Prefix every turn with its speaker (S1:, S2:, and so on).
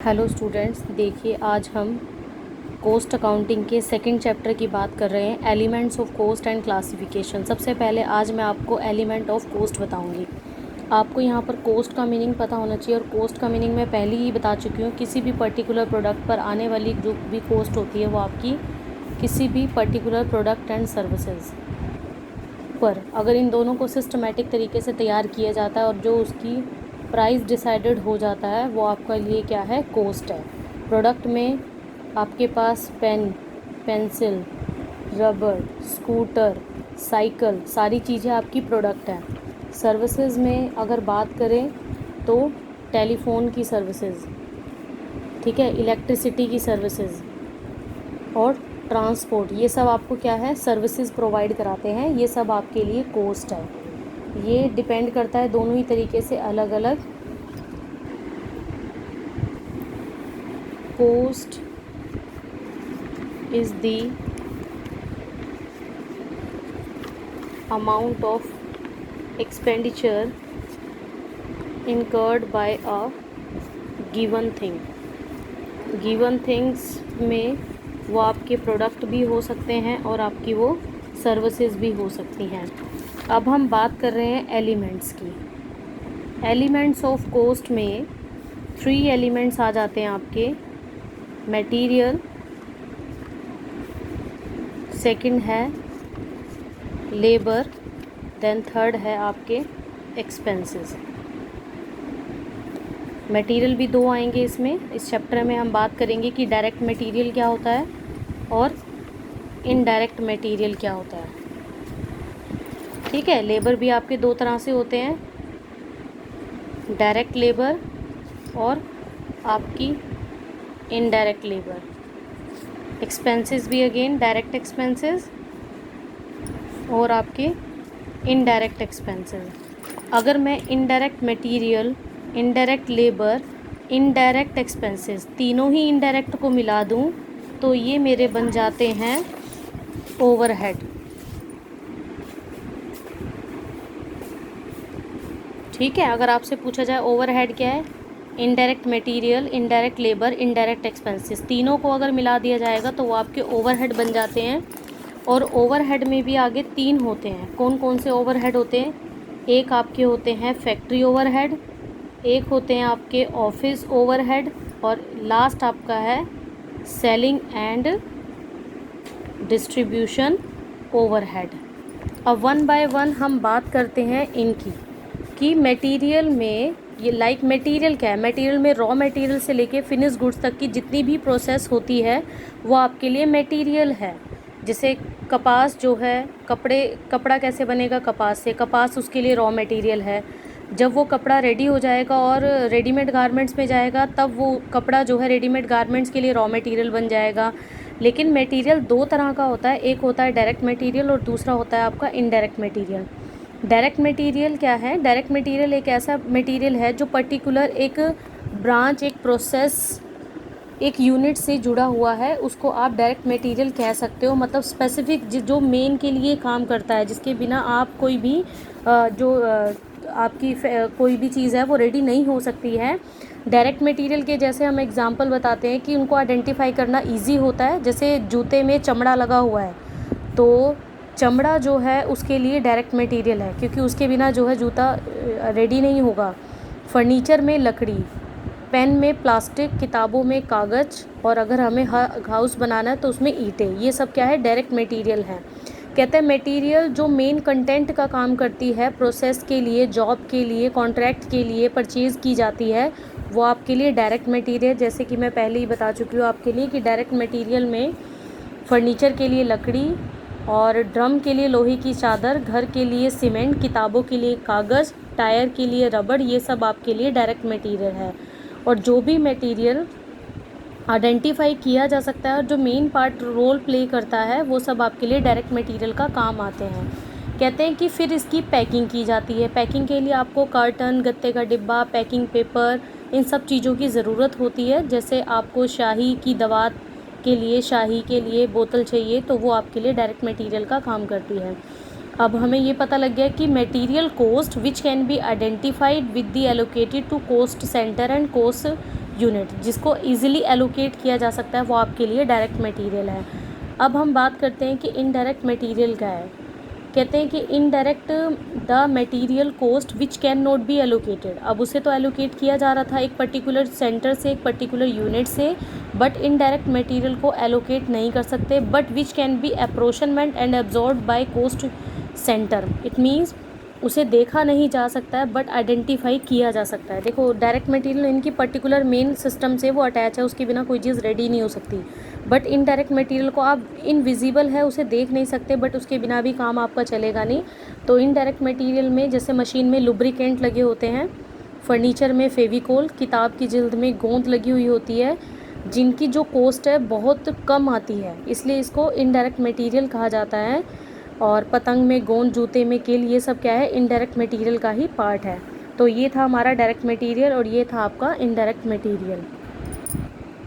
S1: Hello students, देखिए आज हम कोस्ट अकाउंटिंग के सेकंड चैप्टर की बात कर रहे हैं, elements of cost and classification. सबसे पहले आज मैं आपको एलिमेंट ऑफ कोस्ट बताऊंगी। आपको यहाँ पर कोस्ट का मीनिंग पता होना चाहिए, और कोस्ट का मीनिंग मैं पहले ही बता चुकी हूँ। किसी भी पर्टिकुलर प्रोडक्ट पर आने वाली जो भी कोस्ट होती है वो आपकी किसी भी पर्टिकुलर प्रोडक्ट एंड सर्विसेज पर, अगर इन दोनों को सिस्टमेटिक तरीके से तैयार किया जाता है और जो उसकी प्राइस डिसाइडेड हो जाता है, वो आपका लिए क्या है, कोस्ट है। प्रोडक्ट में आपके पास pen, pencil, rubber, scooter, cycle, सारी चीज़ें आपकी प्रोडक्ट हैं। सर्विसेज में अगर बात करें तो टेलीफोन की सर्विसेज, ठीक है, इलेक्ट्रिसिटी की सर्विसेज और ट्रांसपोर्ट, ये सब आपको क्या है, सर्विसेज प्रोवाइड कराते हैं। ये सब आपके लिए कोस्ट है। ये डिपेंड करता है दोनों ही तरीके से अलग अलग। Cost is the amount of expenditure incurred by a given thing। Given things में वो आपके प्रोडक्ट भी हो सकते हैं और आपकी वो सर्विसेज भी हो सकती हैं। अब हम बात कर रहे हैं एलिमेंट्स की। एलिमेंट्स ऑफ कोस्ट में 3 एलिमेंट्स आ जाते हैं आपके। मटेरियल, सेकंड है लेबर, देन थर्ड है आपके एक्सपेंसेस। मटेरियल भी 2 आएंगे इसमें। इस चैप्टर में हम बात करेंगे कि डायरेक्ट मटेरियल क्या होता है और इनडायरेक्ट मटेरियल क्या होता है, ठीक है। लेबर भी आपके 2 तरह से होते हैं, डायरेक्ट लेबर और आपकी इनडायरेक्ट लेबर। एक्सपेंसेस भी अगेन डायरेक्ट एक्सपेंसेस और आपके इनडायरेक्ट एक्सपेंसेस। अगर मैं indirect material, indirect labour, indirect expenses, तीनों ही इनडायरेक्ट को मिला दूं तो ये मेरे बन जाते हैं ओवरहेड। ठीक है, अगर आपसे पूछा जाए ओवरहेड क्या है, indirect material, indirect labour, indirect expenses, तीनों को अगर मिला दिया जाएगा तो वो आपके ओवरहेड बन जाते हैं। और ओवरहेड में भी आगे 3 होते हैं। कौन कौन से ओवरहेड होते हैं? एक आपके होते हैं फैक्ट्री ओवरहेड, एक होते हैं आपके ऑफिस ओवरहेड, और लास्ट आपका है सेलिंग एंड डिस्ट्रीब्यूशन ओवरहेड। अब 1 बाय 1 हम बात करते हैं इनकी, कि मटेरियल में ये लाइक मटेरियल क्या है। मटेरियल में रॉ मटेरियल से लेके फिनिश गुड्स तक की जितनी भी प्रोसेस होती है वो आपके लिए मटेरियल है। जैसे कपास जो है, कपड़ा कैसे बनेगा, कपास से, कपास उसके लिए रॉ मटेरियल है। जब वो कपड़ा रेडी हो जाएगा और रेडीमेड गारमेंट्स में जाएगा, तब वो कपड़ा जो है रेडीमेड गारमेंट्स के लिए रॉ मटेरियल बन जाएगा। लेकिन मटेरियल 2 तरह का होता है, एक होता है डायरेक्ट मटेरियल और दूसरा होता है आपका इनडायरेक्ट मटेरियल। डायरेक्ट मटेरियल क्या है? डायरेक्ट मटेरियल एक ऐसा मटेरियल है जो पर्टिकुलर एक ब्रांच, एक प्रोसेस, एक यूनिट से जुड़ा हुआ है, उसको आप डायरेक्ट मटेरियल कह सकते हो। मतलब स्पेसिफिक जो मेन के लिए काम करता है, जिसके बिना आप कोई भी आपकी कोई भी चीज़ है वो रेडी नहीं हो सकती है। डायरेक्ट मटेरियल के जैसे हम एग्जांपल बताते हैं कि उनको आइडेंटिफाई करना इजी होता है। जैसे जूते में चमड़ा लगा हुआ है, तो चमड़ा जो है उसके लिए डायरेक्ट मटेरियल है, क्योंकि उसके बिना जो है जूता रेडी नहीं होगा। फर्नीचर में लकड़ी, पेन में प्लास्टिक, किताबों में कागज़, और अगर हमें हाउस बनाना है तो उसमें ईंटें। ये सब क्या है? डायरेक्ट मटेरियल है। कहते हैं मटेरियल जो मेन कंटेंट का काम करती है, प्रोसेस के लिए, जॉब के लिए, कॉन्ट्रैक्ट के लिए परचेज़ की जाती है, वो आपके लिए डायरेक्ट मटेरियल। जैसे कि मैं पहले ही बता चुकी हूँ आपके लिए कि डायरेक्ट मटेरियल में फर्नीचर के लिए लकड़ी, और ड्रम के लिए लोहे की चादर, घर के लिए सीमेंट, किताबों के लिए कागज़, टायर के लिए रबड़, ये सब आपके लिए डायरेक्ट मटेरियल है। और जो भी मटेरियल आइडेंटिफाई किया जा सकता है और जो मेन पार्ट रोल प्ले करता है, वो सब आपके लिए डायरेक्ट मटेरियल का काम आते हैं। कहते हैं कि फिर इसकी पैकिंग की जाती है। पैकिंग के लिए आपको कार्टन, गत्ते का डिब्बा, पैकिंग पेपर, इन सब चीज़ों की ज़रूरत होती है। जैसे आपको शाही की दवा के लिए, शाही के लिए बोतल चाहिए, तो वो आपके लिए डायरेक्ट मटेरियल का काम करती है। अब हमें ये पता लग गया कि material cost which can be identified with the allocated to cost centre and cost unit जिसको ईजिली एलोकेट किया जा सकता है, वो आपके लिए डायरेक्ट मटेरियल है। अब हम बात करते हैं कि इनडायरेक्ट मटेरियल क्या है। कहते हैं कि indirect the material cost which can not be allocated. अब उसे तो एलोकेट किया जा रहा था एक पर्टिकुलर सेंटर से, एक पर्टिकुलर यूनिट से, बट इनडायरेक्ट मटेरियल को एलोकेट नहीं कर सकते, but which can be apportionment and absorb by cost centre. It means उसे देखा नहीं जा सकता है बट आइडेंटिफाई किया जा सकता है। देखो डायरेक्ट मटेरियल इनकी पर्टिकुलर मेन सिस्टम से वो अटैच है, उसके बिना कोई चीज़ रेडी नहीं हो सकती। बट इनडायरेक्ट मटेरियल को आप इनविजिबल है, उसे देख नहीं सकते, बट उसके बिना भी काम आपका चलेगा नहीं। तो इनडायरेक्ट मटेरियल में जैसे मशीन में लुब्रिकेंट लगे होते हैं, फर्नीचर में फेविकोल, किताब की जिल्द में गोंद लगी हुई होती है, जिनकी जो कॉस्ट है बहुत कम आती है, इसलिए इसको इनडायरेक्ट मटेरियल कहा जाता है। और पतंग में गोंद, जूते में किल, ये सब क्या है, इनडायरेक्ट मटेरियल का ही पार्ट है। तो ये था हमारा डायरेक्ट मटेरियल और ये था आपका इनडायरेक्ट मटेरियल।